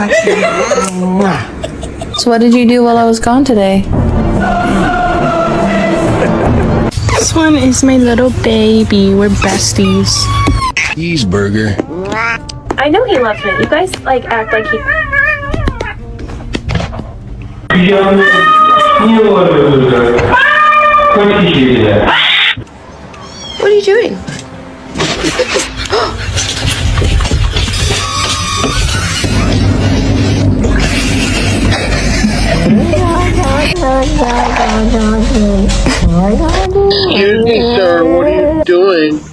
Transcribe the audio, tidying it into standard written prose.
back here. So what did you do while I was gone today? This one is my little baby. We're besties. Cheeseburger. I know he loves me. You guys like act like he. What are you doing? Excuse me, sir. What are you doing?